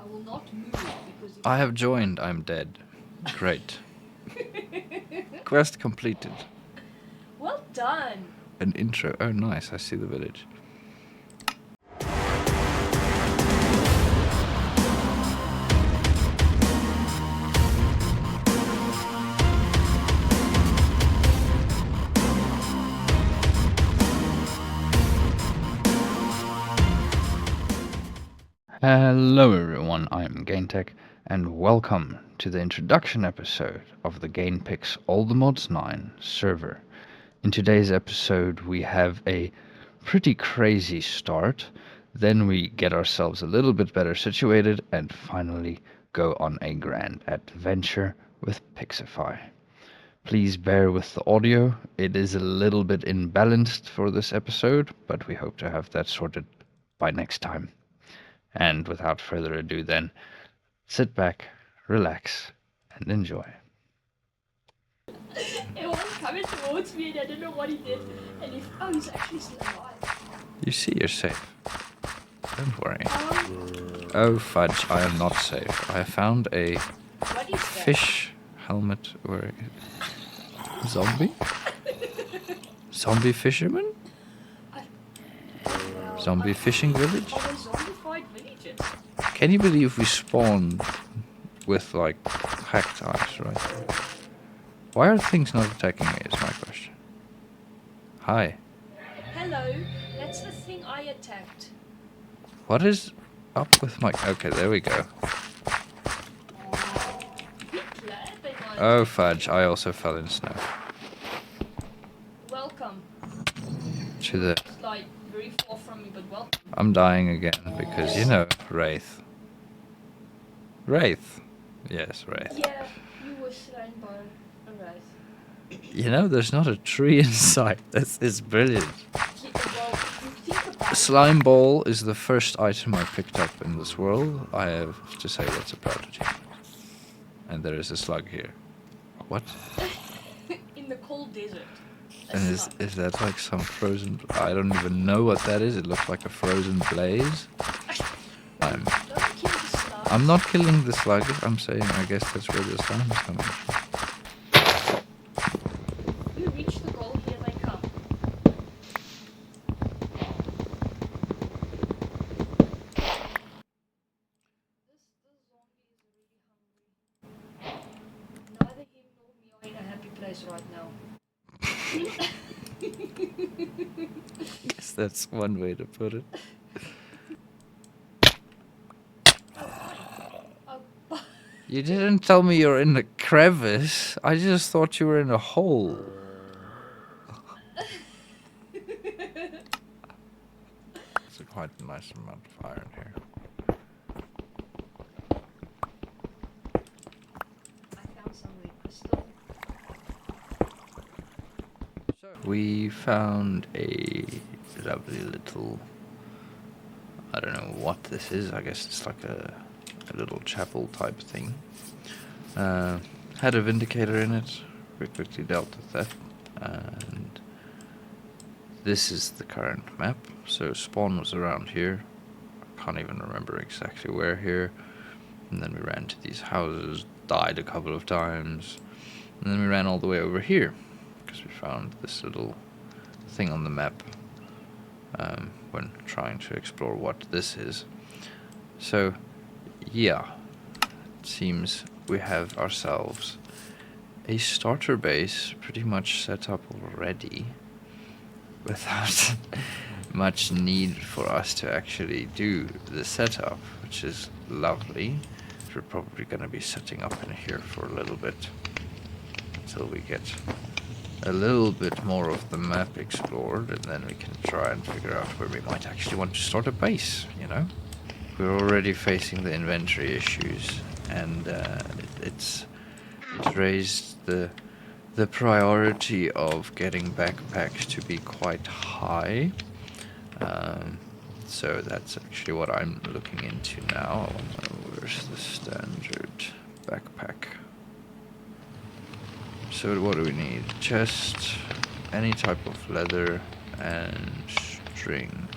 will not move because if I have joined. I'm dead. Great. Quest completed. Well done. An intro. Oh, nice. I see the village. Hello everyone, I'm GainTek, and welcome to the introduction episode of the GainPix All The Mods 9 server. In today's episode we have a pretty crazy start, then we get ourselves a little bit better situated, and finally go on a grand adventure with Pixefy. Please bear with the audio, it is a little bit imbalanced for this episode, but we hope to have that sorted by next time. And without further ado then, sit back, relax, and enjoy. It was coming towards me and I don't know what he did. And he's actually still alive. You see you're safe. Don't worry. Oh fudge, I am not safe. I found a What is that? fish helmet or zombie? Zombie fisherman? Zombie fishing village? Oh, they zombified villages. Can you believe we spawned with like hacked eyes, right? Why are things not attacking me is my question. Hi. Hello, that's the thing I attacked. What is up with my... Okay, there we go. Oh fudge, I also fell in snow. Welcome. To the... It's like very far from me, but welcome. I'm dying again because, you know, Wraith. Wraith. Yes, Wraith. Yeah, you were slain by a wraith. You know, there's not a tree in sight. This is brilliant. Yeah, well, you think about it. Slime ball is the first item I picked up in this world. I have to say that's a prodigy. And there is a slug here. What? In the cold desert. And is that like some frozen... I don't even know what that is. It looks like a frozen blaze. Don't kill the slug. I'm not killing the slug. I'm saying I guess that's where the slime is coming from. We reach the goal, here they come. This zombie is really hungry. Neither him nor me are in a happy place right now. Yes, that's one way to put it. Oh, You didn't tell me you're in a crevice. I just thought you were in a hole. It's quite a nice amount of iron here. I found some red crystal. We found a lovely little... I don't know what this is. I guess it's like a little chapel type thing. Had a vindicator in it. We quickly dealt with that. And this is the current map. So spawn was around here. I can't even remember exactly where here. And then we ran to these houses, died a couple of times. And then we ran all the way over here. Because we found this little thing on the map when trying to explore what this is. So, yeah, it seems we have ourselves a starter base pretty much set up already without much need for us to actually do the setup, which is lovely. We're probably going to be setting up in here for a little bit until we get a little bit more of the map explored, and then we can try and figure out where we might actually want to start a base, you know? We're already facing the inventory issues, and it's raised the priority of getting backpacks to be quite high. So that's actually what I'm looking into now. Where's the standard backpack? So what do we need? Chest, any type of leather, and string.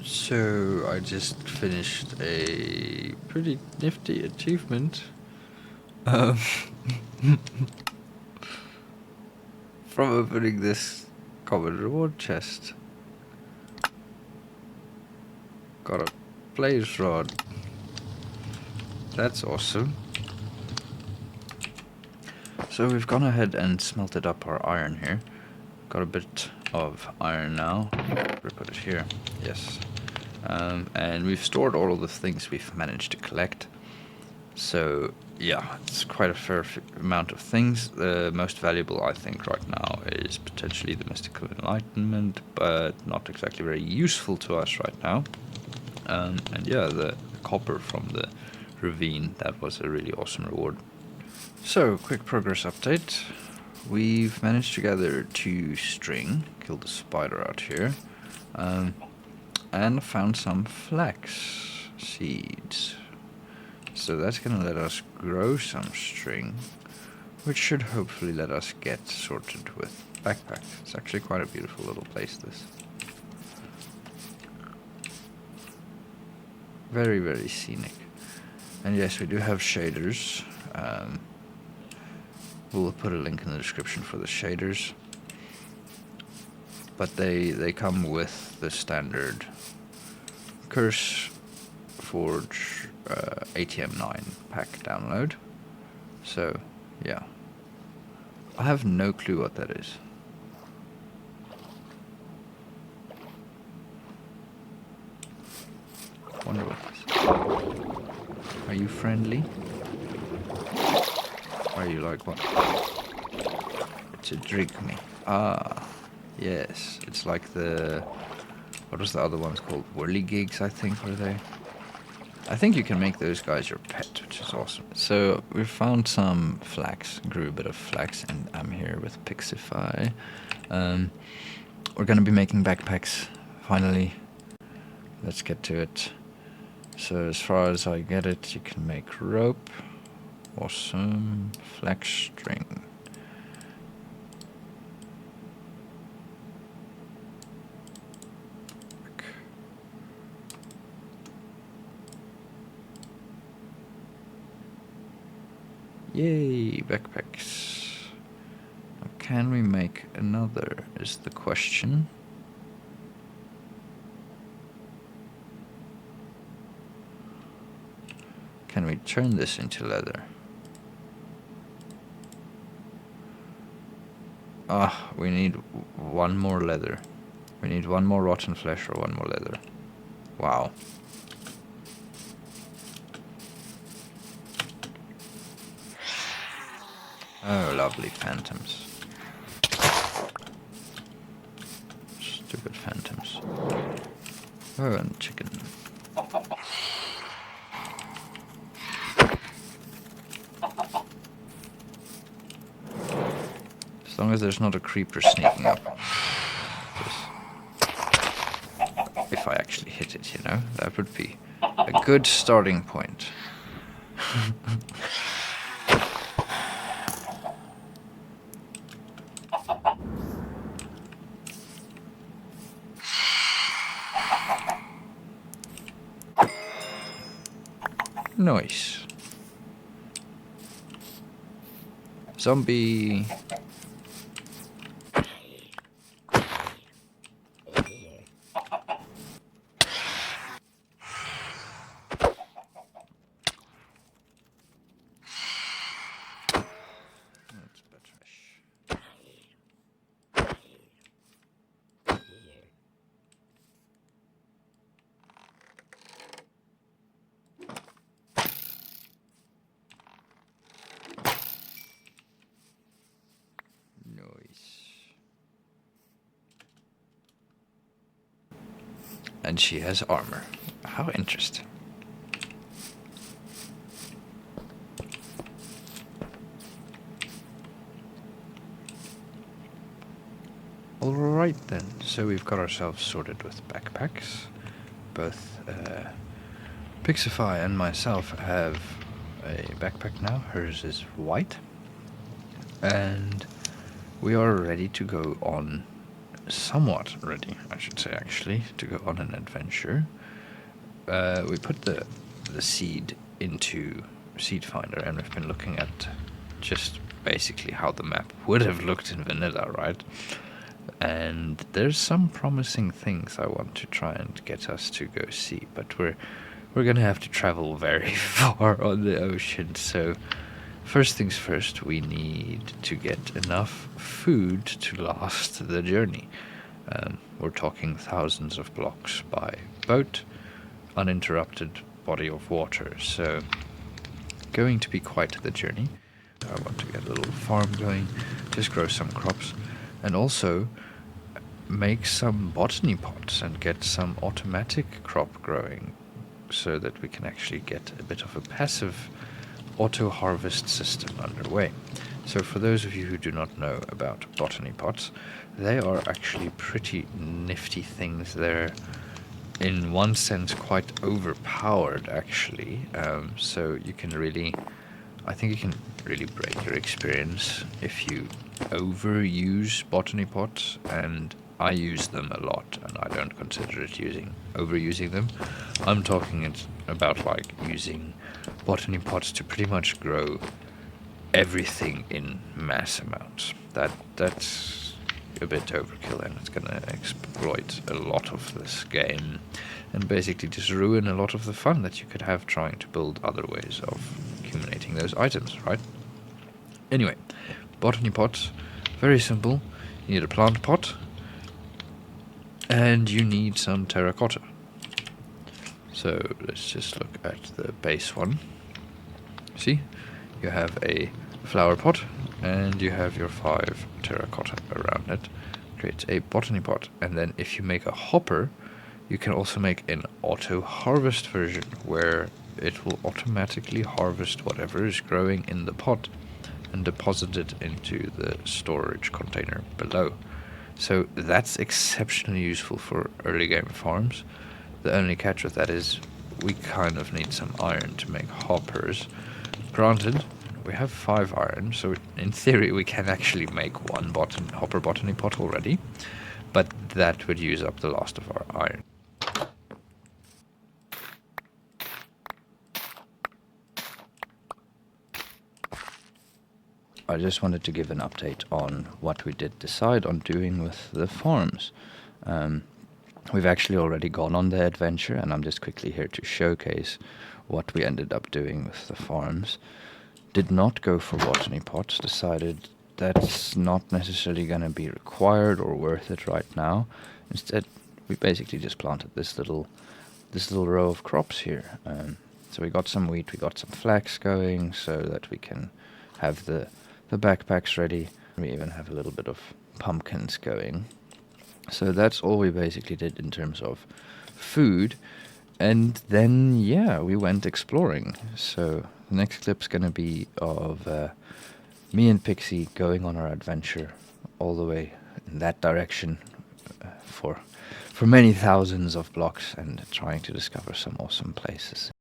So I just finished a pretty nifty achievement. Um, from opening this common reward chest. Got a blaze rod. That's awesome. So we've gone ahead and smelted up our iron here. Got a bit of iron now. We put it here. Yes. And we've stored all of the things we've managed to collect. So yeah, it's quite a fair amount of things. The most valuable, I think, right now is potentially the mystical enlightenment, but not exactly very useful to us right now. And yeah, the copper from the ravine, that was a really awesome reward. So, quick progress update. We've managed to gather 2 string, killed the spider out here, and found some flax seeds. So that's going to let us grow some string, which should hopefully let us get sorted with backpack. It's actually quite a beautiful little place, this. Very, very scenic. And yes, we do have shaders. We'll put a link in the description for the shaders. But they come with the standard Curse Forge ATM9 pack download. So, yeah. I have no clue what that is. Wonder what this is. Are you friendly? Are you like what? It's a drigme. Ah, yes. It's like the... What was the other ones called? Whirligigs, I think, were they? I think you can make those guys your pet, which is awesome. So we found some flax, grew a bit of flax, and I'm here with Pixefy. We're gonna be making backpacks, finally. Let's get to it. So as far as I get it, you can make rope. Awesome. Flax string. Yay, backpacks. Can we make another, is the question. Can we turn this into leather? Ah, we need 1 more leather. We need 1 more rotten flesh or 1 more leather. Wow. Oh, lovely phantoms. Stupid phantoms. Oh, and chicken. As long as there's not a creeper sneaking up. If I actually hit it, you know, that would be a good starting point. Nice. Zombie. That's better. Nice. And she has armor. How interesting. Alright then, so we've got ourselves sorted with backpacks. Both Pixefy and myself have a backpack now. Hers is white. And we are ready to go on somewhat ready, I should say, actually, to go on an adventure. We put the seed into Seed Finder, and we've been looking at just basically how the map would have looked in vanilla, right? And there's some promising things I want to try and get us to go see, but we're gonna have to travel very far on the ocean. So first things first, we need to get enough food to last the journey. We're talking thousands of blocks by boat, uninterrupted body of water, so going to be quite the journey. I want to get a little farm going, just grow some crops, and also make some botany pots and get some automatic crop growing so that we can actually get a bit of a passive auto harvest system underway. So for those of you who do not know about botany pots, they are actually pretty nifty things. They're in one sense quite overpowered actually, so you can really, I think you can really break your experience if you overuse botany pots, and I use them a lot, and I don't consider it overusing them. I'm talking about like using botany pots to pretty much grow everything in mass amounts. That's a bit overkill, and it's gonna exploit a lot of this game and basically just ruin a lot of the fun that you could have trying to build other ways of accumulating those items, right? Anyway, botany pots, very simple. You need a plant pot, and you need some terracotta. So let's just look at the base one. See, you have a flower pot, and you have your 5 terracotta around it. Creates a botany pot, and then if you make a hopper, you can also make an auto harvest version where it will automatically harvest whatever is growing in the pot and deposit it into the storage container below. So that's exceptionally useful for early game farms. The only catch with that is we kind of need some iron to make hoppers. Granted, we have 5 iron, so in theory we can actually make one hopper botany pot already, but that would use up the last of our iron. I just wanted to give an update on what we did decide on doing with the farms. We've actually already gone on the adventure, and I'm just quickly here to showcase what we ended up doing with the farms. Did not go for botany pots, decided that's not necessarily going to be required or worth it right now. Instead, we basically just planted this little row of crops here. So we got some wheat, we got some flax going so that we can have the backpacks ready. We even have a little bit of pumpkins going. So that's all we basically did in terms of food. And then, yeah, we went exploring. So the next clip's going to be of me and Pixie going on our adventure all the way in that direction for many thousands of blocks and trying to discover some awesome places.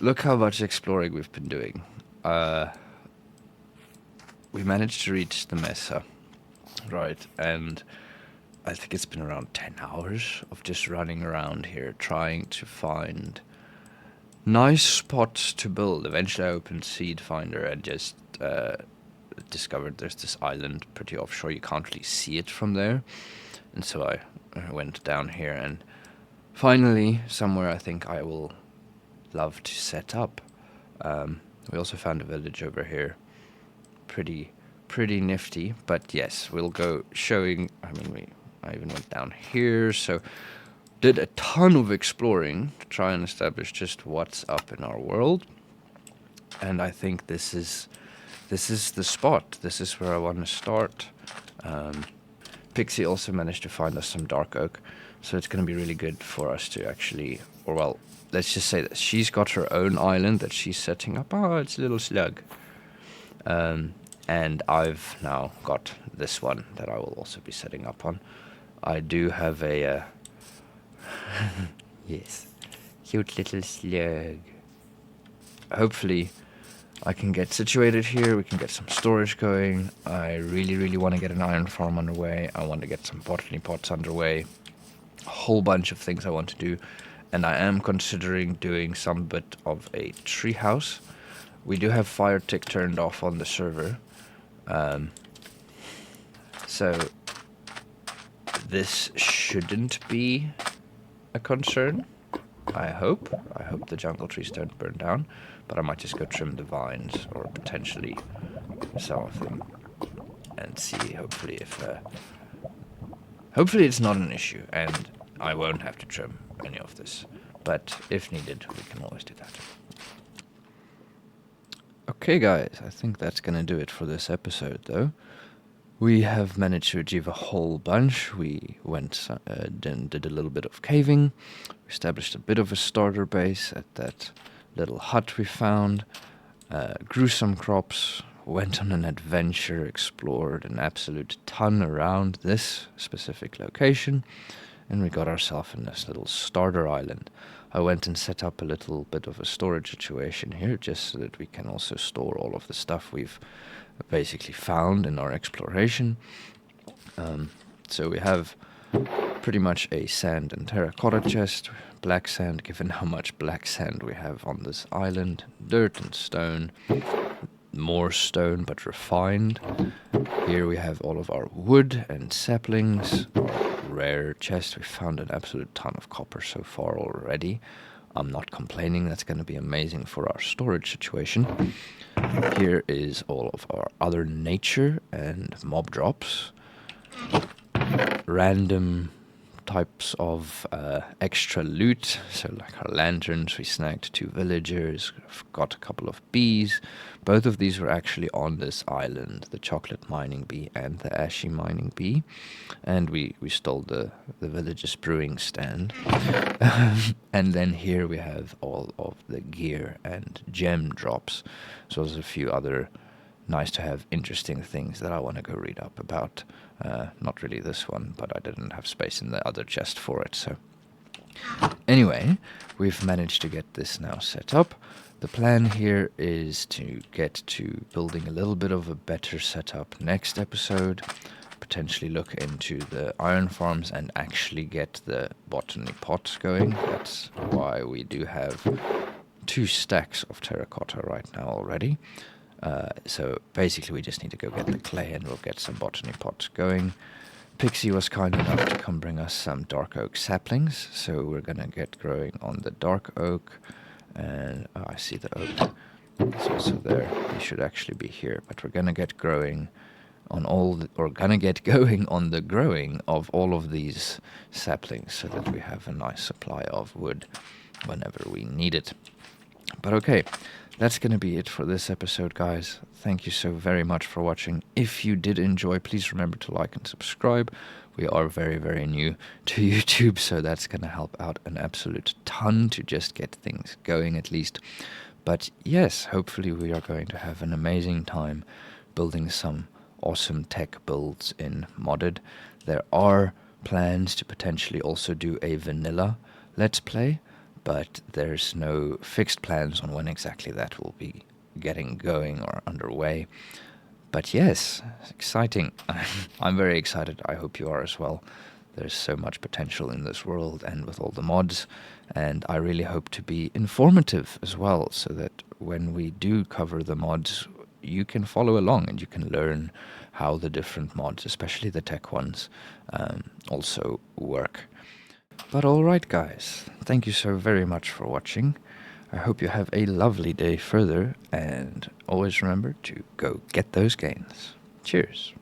Look how much exploring we've been doing. We managed to reach the mesa, right? And I think it's been around 10 hours of just running around here trying to find nice spots to build. Eventually I opened Seed Finder and just discovered there's this island pretty offshore. You can't really see it from there. And so I went down here and finally somewhere I think I will love to set up. We also found a village over here. Pretty nifty, but yes, we'll go showing. I even went down here, so did a ton of exploring to try and establish just what's up in our world. And I think this is the spot. This is where I want to start. Pixie also managed to find us some dark oak, so it's going to be really good for us to actually, or well, let's just say that she's got her own island that she's setting up. Oh, it's a little slug. And I've now got this one that I will also be setting up on. I do have a, yes, cute little slug. Hopefully I can get situated here, we can get some storage going. I really want to get an iron farm underway. I want to get some botany pots underway. A whole bunch of things I want to do. And I am considering doing some bit of a treehouse. We do have fire tick turned off on the server. So this shouldn't be a concern. I hope the jungle trees don't burn down, but I might just go trim the vines or potentially some of them and see. Hopefully it's not an issue and I won't have to trim any of this, but if needed we can always do that. Okay guys, I think that's gonna do it for this episode though. We have managed to achieve a whole bunch. We went and did a little bit of caving, established a bit of a starter base at that little hut we found, grew some crops, went on an adventure, explored an absolute ton around this specific location, and we got ourselves in this little starter island. I went and set up a little bit of a storage situation here just so that we can also store all of the stuff we've basically found in our exploration. So we have pretty much a sand and terracotta chest, black sand given how much black sand we have on this island, dirt and stone, more stone but refined. Here we have all of our wood and saplings, our rare chest. We found an absolute ton of copper so far already. I'm not complaining, that's going to be amazing for our storage situation. Here is all of our other nature and mob drops. Random types of extra loot, so like our lanterns, we snagged 2 villagers, got a couple of bees. Both of these were actually on this island, the chocolate mining bee and the ashy mining bee, and we stole the village's brewing stand. And then here we have all of the gear and gem drops, so there's a few other nice to have interesting things that I want to go read up about. Not really this one, but I didn't have space in the other chest for it, so. Anyway, we've managed to get this now set up. The plan here is to get to building a little bit of a better setup next episode, potentially look into the iron farms and actually get the botany pots going. That's why we do have 2 stacks of terracotta right now already. So basically we just need to go get the clay and we'll get some botany pots going. Pixie was kind enough to come bring us some dark oak saplings, so we're gonna get growing on the dark oak. And I see the oak, it's also there. They should actually be here, but we're gonna get growing on going on the growing of all of these saplings so that we have a nice supply of wood whenever we need it. But okay, that's going to be it for this episode, guys. Thank you so very much for watching. If you did enjoy, please remember to like and subscribe. We are very, very new to YouTube, so that's going to help out an absolute ton to just get things going at least. But yes, hopefully we are going to have an amazing time building some awesome tech builds in Modded. There are plans to potentially also do a vanilla Let's Play, but there's no fixed plans on when exactly that will be getting going or underway. But yes, it's exciting. I'm very excited. I hope you are as well. There's so much potential in this world and with all the mods, and I really hope to be informative as well, so that when we do cover the mods, you can follow along and you can learn how the different mods, especially the tech ones, also work. But alright guys, thank you so very much for watching. I hope you have a lovely day further, and always remember to go get those gains. Cheers.